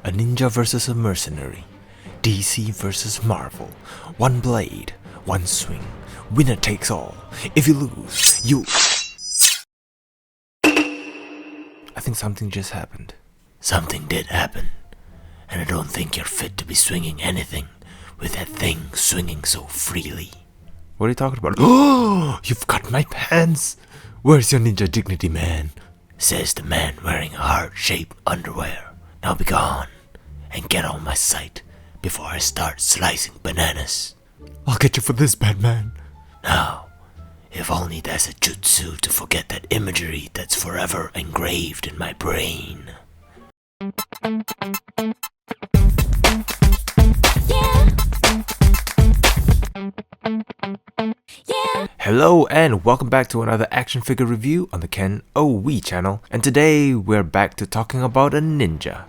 A ninja versus a mercenary. DC versus Marvel. One blade, one swing. Winner takes all. If you lose, you... I think something just happened. Something did happen. And I don't think you're fit to be swinging anything with that thing swinging so freely. What are you talking about? Oh, you've cut my pants! Where's your ninja dignity, man? Says the man wearing heart-shaped underwear. Now be gone and get on my sight before I start slicing bananas. I'll get you for this, Batman. Now, if only there's a jutsu to forget that imagery that's forever engraved in my brain. Hello and welcome back to another action figure review on the Ken OWE channel, and today we're back to talking about a ninja.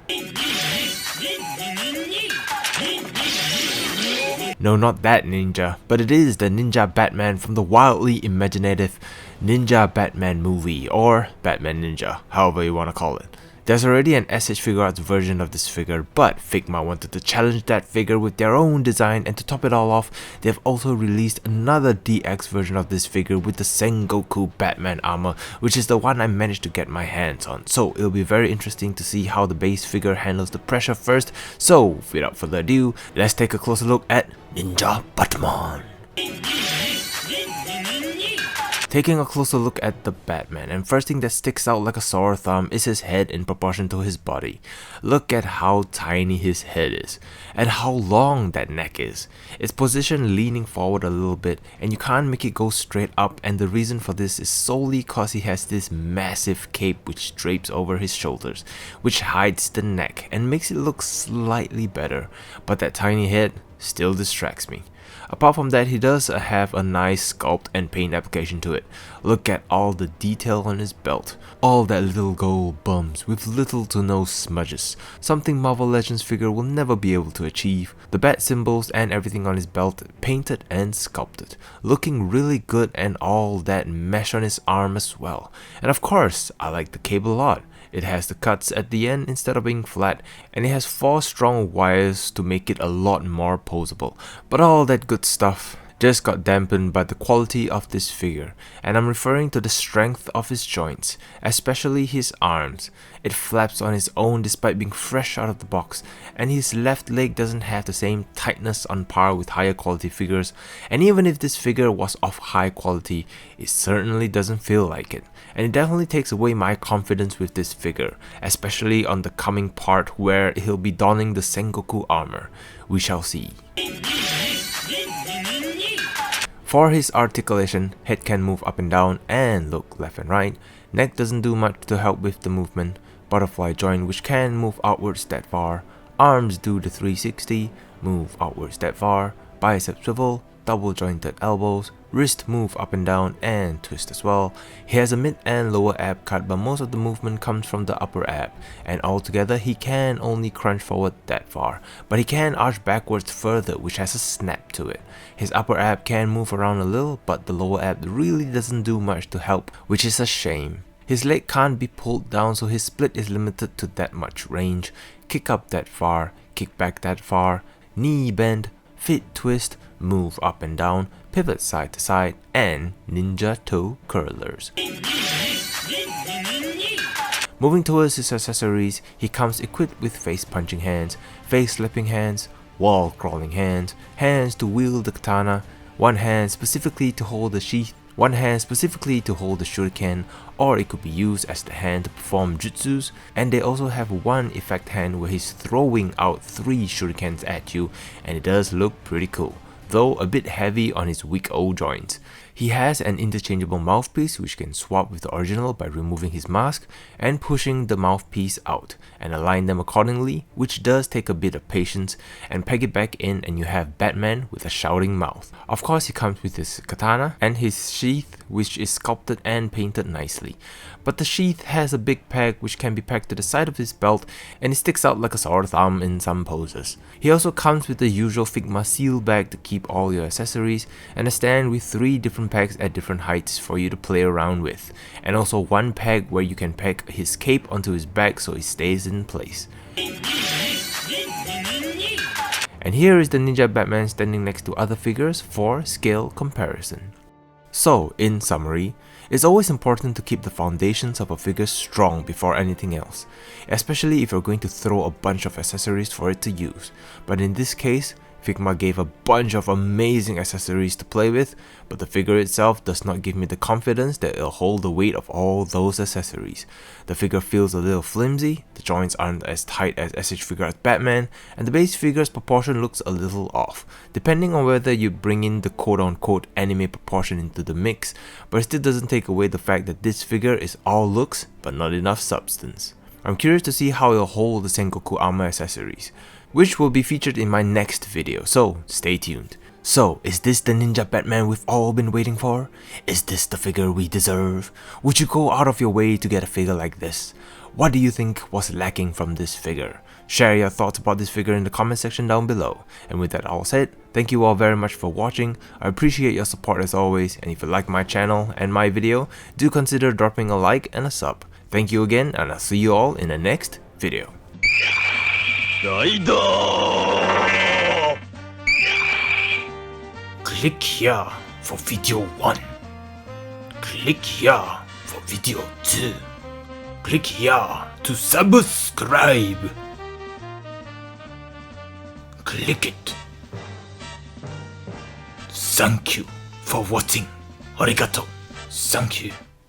No, not that ninja, but it is the Ninja Batman from the wildly imaginative Ninja Batman movie, or Batman Ninja, however you want to call it. There's already an SH Figuarts version of this figure, but Figma wanted to challenge that figure with their own design, and to top it all off, they've also released another DX version of this figure with the Sengoku Batman armor, which is the one I managed to get my hands on. So it'll be very interesting to see how the base figure handles the pressure first. So without further ado, let's take a closer look at Ninja Batman. Taking a closer look at the Batman, and first thing that sticks out like a sore thumb is his head in proportion to his body. Look at how tiny his head is, and how long that neck is. It's positioned leaning forward a little bit, and you can't make it go straight up, and the reason for this is solely cause he has this massive cape which drapes over his shoulders, which hides the neck and makes it look slightly better, but that tiny head still distracts me. Apart from that, he does have a nice sculpt and paint application to it. Look at all the detail on his belt, all that little gold bumps with little to no smudges, something Marvel Legends figure will never be able to achieve. The bat symbols and everything on his belt painted and sculpted, looking really good, and all that mesh on his arm as well. And of course, I like the cape a lot. It has the cuts at the end instead of being flat, and it has 4 strong wires to make it a lot more posable. But all that good stuff just got dampened by the quality of this figure, and I'm referring to the strength of his joints, especially his arms. It flaps on his own despite being fresh out of the box, and his left leg doesn't have the same tightness on par with higher quality figures, and even if this figure was of high quality, it certainly doesn't feel like it. And it definitely takes away my confidence with this figure, especially on the coming part where he'll be donning the Sengoku armor. We shall see. For his articulation, head can move up and down and look left and right. Neck doesn't do much to help with the movement. Butterfly joint which can move outwards that far. Arms do the 360, move outwards that far. Bicep swivel, double jointed elbows. Wrist move up and down and twist as well. He has a mid and lower ab cut, but most of the movement comes from the upper ab, and altogether he can only crunch forward that far, but he can arch backwards further, which has a snap to it. His upper ab can move around a little, but the lower ab really doesn't do much to help, which is a shame. His leg can't be pulled down, so his split is limited to that much range. Kick up that far, kick back that far, knee bend, fit twist, move up and down, pivot side to side, and ninja toe curlers. Moving towards his accessories, he comes equipped with face punching hands, face slapping hands, wall crawling hands, hands to wield the katana, one hand specifically to hold the sheath, one hand specifically to hold the shuriken, or it could be used as the hand to perform jutsus, and they also have one effect hand where he's throwing out 3 shurikens at you, and it does look pretty cool, though a bit heavy on his weak O joints. He has an interchangeable mouthpiece which can swap with the original by removing his mask and pushing the mouthpiece out and align them accordingly, which does take a bit of patience, and peg it back in and you have Batman with a shouting mouth. Of course, he comes with his katana and his sheath, which is sculpted and painted nicely. But the sheath has a big peg which can be pegged to the side of his belt, and it sticks out like a sore thumb in some poses. He also comes with the usual Figma seal bag to keep all your accessories, and a stand with 3 different pegs at different heights for you to play around with, and also one peg where you can peg his cape onto his back so it stays in place. And here is the Ninja Batman standing next to other figures for scale comparison. So, in summary, it's always important to keep the foundations of a figure strong before anything else, especially if you're going to throw a bunch of accessories for it to use. But in this case, Figma gave a bunch of amazing accessories to play with, but the figure itself does not give me the confidence that it'll hold the weight of all those accessories. The figure feels a little flimsy, the joints aren't as tight as SH Figuarts Batman, and the base figure's proportion looks a little off, depending on whether you bring in the quote-unquote anime proportion into the mix, but it still doesn't take away the fact that this figure is all looks, but not enough substance. I'm curious to see how it'll hold the Sengoku armor accessories, which will be featured in my next video, so stay tuned. So, is this the Ninja Batman we've all been waiting for? Is this the figure we deserve? Would you go out of your way to get a figure like this? What do you think was lacking from this figure? Share your thoughts about this figure in the comment section down below. And with that all said, thank you all very much for watching. I appreciate your support as always, and if you like my channel and my video, do consider dropping a like and a sub. Thank you again, and I'll see you all in the next video. Click here for video 1. Click here for video 2. Click here to subscribe. Click it. Thank you for watching. Arigato. Thank you.